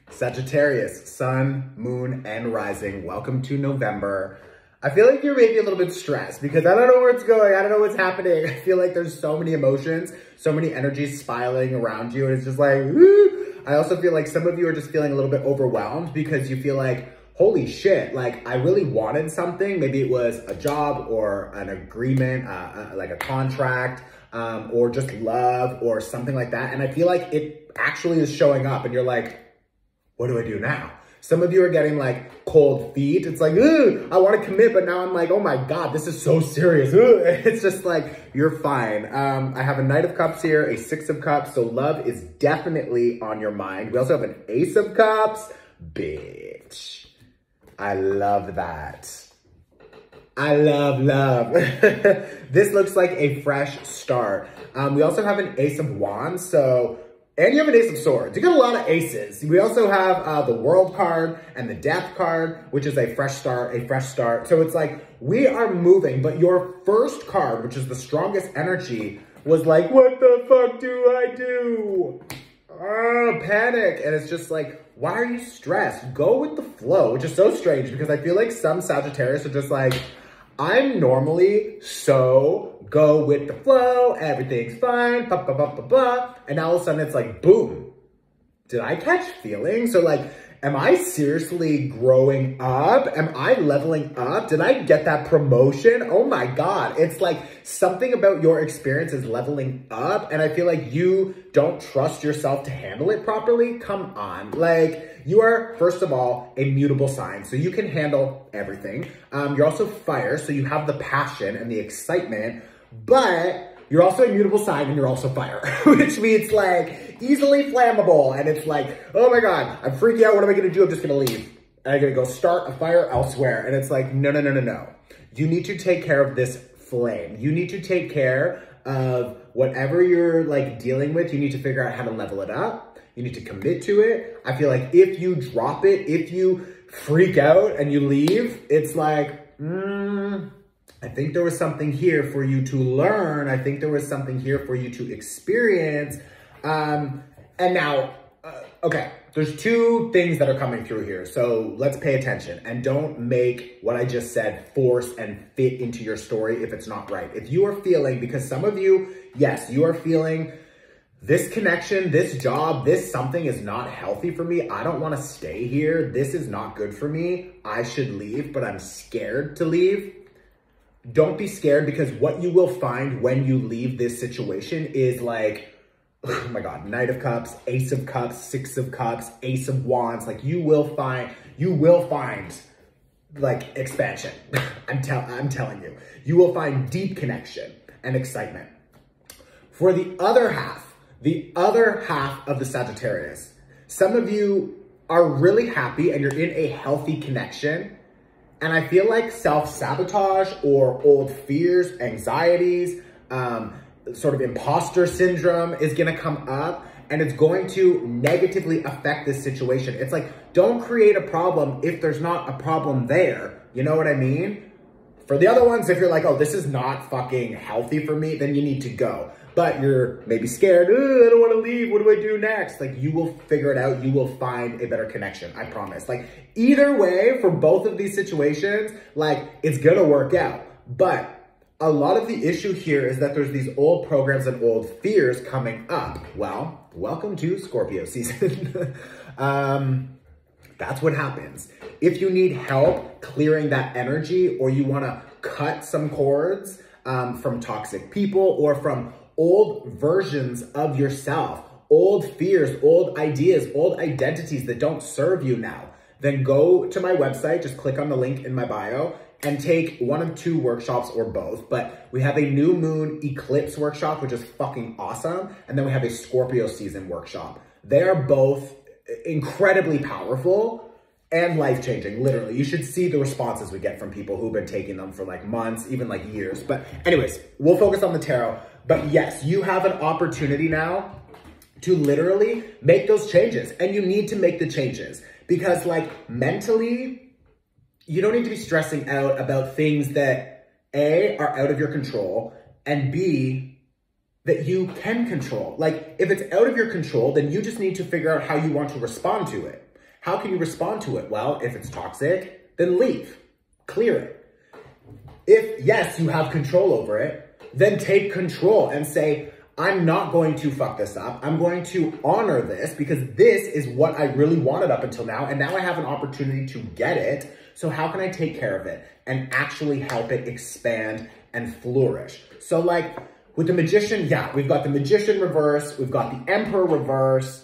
Sagittarius, sun, moon, and rising. Welcome to November. I feel like you're maybe a little bit stressed because I don't know where it's going. I don't know what's happening. I feel like there's so many emotions, so many energies spiraling around you. And it's just like, woo. I also feel like some of you are just feeling a little bit overwhelmed because you feel like, holy shit, like I really wanted something. Maybe it was a job or an agreement, like a contract, or just love or something like that. And I feel like it actually is showing up and you're like, what do I do now? Some of you are getting like cold feet. It's like, ooh, I want to commit, but now I'm like, oh my God, this is so serious. Ooh. It's just like, you're fine. I have a Knight of Cups here, a Six of Cups. So love is definitely on your mind. We also have an Ace of Cups. Bitch. I love that. I love. This looks like a fresh start. We also have an Ace of Wands. And you have an Ace of Swords. You got a lot of aces. We also have the World card and the Death card, which is a fresh start. So it's like, we are moving, but your first card, which is the strongest energy, was like, what the fuck do I do? Panic. And it's just like, why are you stressed? Go with the flow, which is so strange because I feel like some Sagittarius are just like, I'm normally so go with the flow, everything's fine, blah, blah, blah, blah, blah. And now all of a sudden it's like, boom, did I catch feelings? So like, am I seriously growing up? Am I leveling up? Did I get that promotion? Oh my God. It's like something about your experience is leveling up. And I feel like you don't trust yourself to handle it properly. Come on. Like you are, first of all, a mutable sign. So you can handle everything. You're also fire. So you have the passion and the excitement, but you're also a mutable sign and you're also fire, which means like easily flammable. And it's like, oh my God, I'm freaking out. What am I going to do? I'm just going to leave. And I'm going to go start a fire elsewhere. And it's like, no. You need to take care of this flame. You need to take care of whatever you're like dealing with. You need to figure out how to level it up. You need to commit to it. I feel like if you drop it, if you freak out and you leave, it's like, I think there was something here for you to learn. I think there was something here for you to experience. And now, okay, there's two things that are coming through here. So let's pay attention and don't make what I just said force and fit into your story if it's not right. If you are feeling, because some of you, yes, you are feeling this connection, this job, this something is not healthy for me. I don't want to stay here. This is not good for me. I should leave, but I'm scared to leave. Don't be scared because what you will find when you leave this situation is like, oh my God, Knight of Cups, Ace of Cups, Six of Cups, Ace of Wands. Like you will find like expansion. I'm telling you, you will find deep connection and excitement. For the other half of the Sagittarius, some of you are really happy and you're in a healthy connection. And I feel like self-sabotage or old fears, anxieties, sort of imposter syndrome is going to come up and it's going to negatively affect this situation. It's like, don't create a problem if there's not a problem there. You know what I mean? For the other ones, if you're like, oh, this is not fucking healthy for me, then you need to go. But you're maybe scared. I don't want to leave. What do I do next? Like you will figure it out. You will find a better connection. I promise. Like either way, for both of these situations, like it's going to work out. But a lot of the issue here is that there's these old programs and old fears coming up. Well, welcome to Scorpio season. That's what happens. If you need help clearing that energy or you want to cut some cords from toxic people or from old versions of yourself, old fears, old ideas, old identities that don't serve you now, then go to my website, just click on the link in my bio and take one of two workshops or both. But we have a new moon eclipse workshop, which is fucking awesome. And then we have a Scorpio season workshop. They are both incredibly powerful and life-changing, literally. You should see the responses we get from people who've been taking them for like months, even like years. But anyways, we'll focus on the tarot. But yes, you have an opportunity now to literally make those changes. And you need to make the changes because like mentally, you don't need to be stressing out about things that A, are out of your control, and B, that you can control. Like if it's out of your control, then you just need to figure out how you want to respond to it. how can you respond to it? Well, if it's toxic, then leave, clear it. If, yes, you have control over it, then take control and say, I'm not going to fuck this up. I'm going to honor this because this is what I really wanted up until now. And now I have an opportunity to get it. So how can I take care of it and actually help it expand and flourish? So like with the Magician, yeah, we've got the Magician reverse. We've got the Emperor reverse.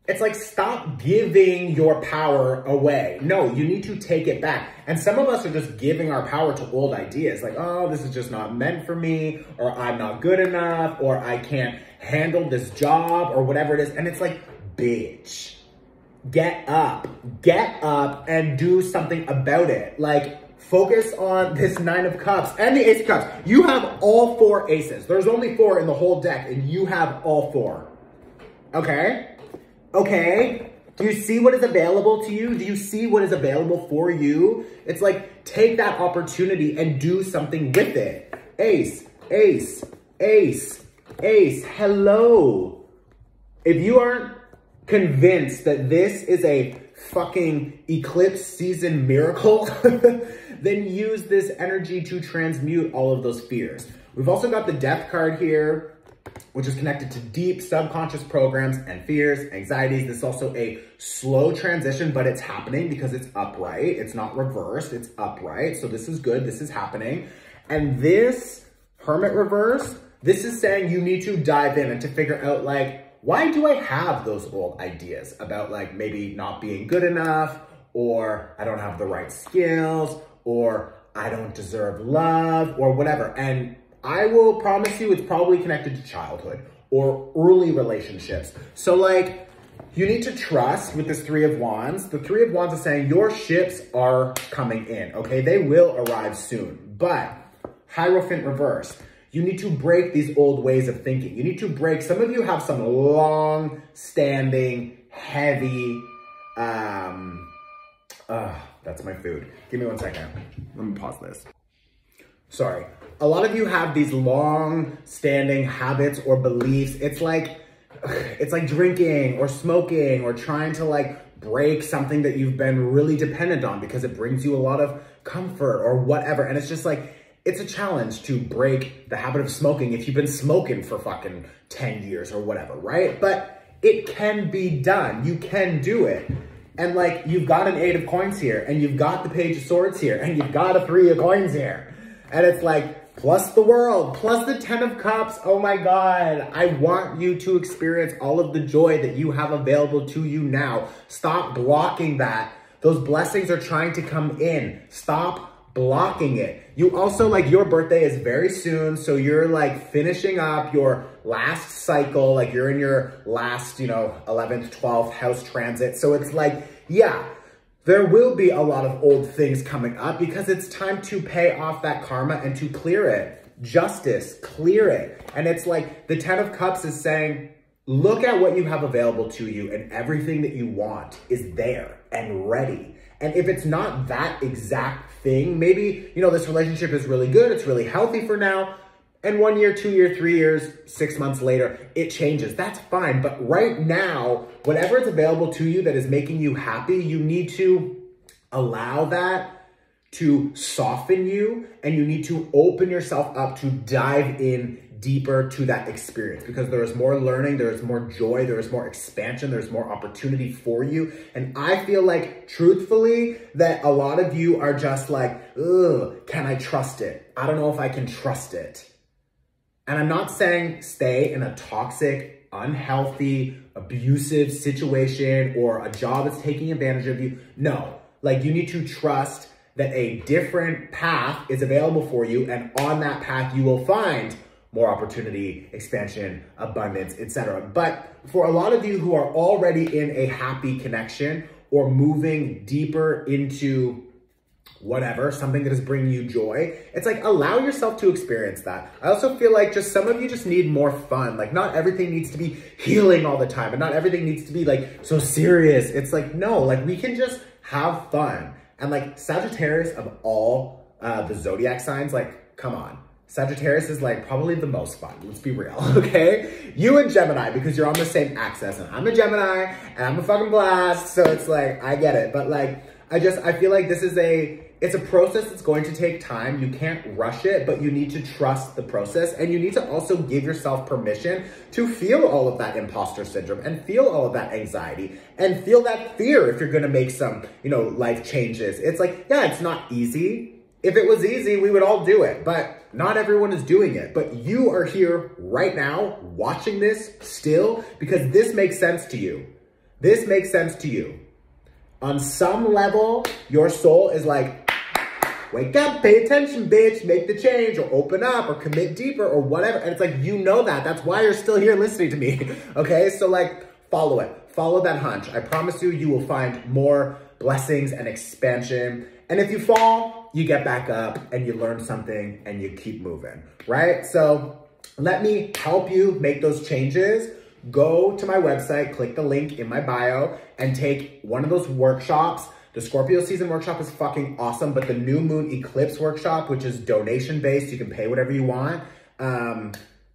It's like, stop giving your power away. No, you need to take it back. And some of us are just giving our power to old ideas. Like, oh, this is just not meant for me, or I'm not good enough, or I can't handle this job, or whatever it is. And it's like, bitch, get up and do something about it. Like, focus on this 9 of Cups and the Ace of Cups. You have all 4 aces. There's only 4 in the whole deck, and you have all 4. Okay? Okay, do you see what is available to you? Do you see what is available for you? It's like, take that opportunity and do something with it. Ace, ace, ace, ace, hello. If you aren't convinced that this is a fucking eclipse season miracle, then use this energy to transmute all of those fears. We've also got the Death card here, which is connected to deep subconscious programs and fears, anxieties. This is also a slow transition, but it's happening because it's upright. It's not reversed, it's upright. So this is good, this is happening. And this Hermit reverse, this is saying you need to dive in and to figure out like, why do I have those old ideas about like maybe not being good enough, or I don't have the right skills, or I don't deserve love, or whatever. And I will promise you it's probably connected to childhood or early relationships. So like, you need to trust with this 3 of Wands. The 3 of Wands is saying your ships are coming in, okay? They will arrive soon. But Hierophant reverse, you need to break these old ways of thinking. You need to break, some of you have some long-standing, heavy, that's my food. Give me 1 second. Let me pause this. Sorry. A lot of you have these long-standing habits or beliefs. It's like drinking or smoking or trying to like break something that you've been really dependent on because it brings you a lot of comfort or whatever. And it's just like, it's a challenge to break the habit of smoking if you've been smoking for fucking 10 years or whatever, right? But it can be done. You can do it. And like, you've got an 8 of coins here, and you've got the Page of Swords here, and you've got a 3 of coins here. And it's like, plus the World, plus the 10 of Cups. Oh my God, I want you to experience all of the joy that you have available to you now. Stop blocking that. Those blessings are trying to come in. Stop blocking it. You also, like, your birthday is very soon, so you're like finishing up your last cycle, like you're in your last, 11th, 12th house transit. So it's like, yeah, there will be a lot of old things coming up because it's time to pay off that karma and to clear it. Justice, clear it. And it's like the 10 of Cups is saying, look at what you have available to you, and everything that you want is there and ready. And if it's not that exact thing, maybe, this relationship is really good, it's really healthy for now, and 1 year, 2 years, 3 years, 6 months later, it changes. That's fine. But right now, whatever is available to you that is making you happy, you need to allow that to soften you, and you need to open yourself up to dive in deeper to that experience, because there is more learning, there is more joy, there is more expansion, there's more opportunity for you. And I feel like, truthfully, that a lot of you are just like, ugh, can I trust it? I don't know if I can trust it. And I'm not saying stay in a toxic, unhealthy, abusive situation or a job that's taking advantage of you. No, like, you need to trust that a different path is available for you, and on that path you will find more opportunity, expansion, abundance, etc. But for a lot of you who are already in a happy connection or moving deeper into whatever, something that is bringing you joy, it's like, allow yourself to experience that. I also feel like just some of you just need more fun. Like, not everything needs to be healing all the time, and not everything needs to be like so serious. It's like, no, like, we can just have fun. And like, Sagittarius of all the zodiac signs, like, come on. Sagittarius is like probably the most fun. Let's be real, okay? You and Gemini, because you're on the same axis, and I'm a Gemini and I'm a fucking blast. So it's like, I get it. But like, I feel like this is it's a process that's going to take time. You can't rush it, but you need to trust the process. And you need to also give yourself permission to feel all of that imposter syndrome and feel all of that anxiety and feel that fear if you're gonna make some, life changes. It's like, yeah, it's not easy. If it was easy, we would all do it, but not everyone is doing it. But you are here right now watching this still because this makes sense to you. This makes sense to you. On some level, your soul is like, wake up, pay attention, bitch, make the change, or open up, or commit deeper, or whatever. And it's like, you know that. That's why you're still here listening to me, okay? So like, follow it. Follow that hunch. I promise you, you will find more blessings and expansion. And if you fall, you get back up and you learn something and you keep moving, right? So let me help you make those changes. Go to my website, click the link in my bio, and take one of those workshops. The Scorpio season workshop is fucking awesome, but the new moon eclipse workshop, which is donation-based, you can pay whatever you want.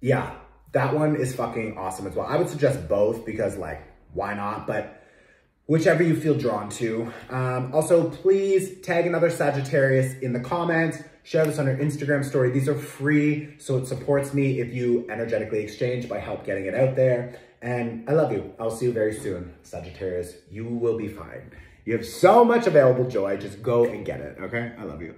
Yeah, that one is fucking awesome as well. I would suggest both because like, why not? But whichever you feel drawn to. Also, please tag another Sagittarius in the comments. Share this on your Instagram story. These are free, so it supports me if you energetically exchange by help getting it out there. And I love you. I'll see you very soon, Sagittarius. You will be fine. You have so much available joy. Just go and get it, okay? I love you.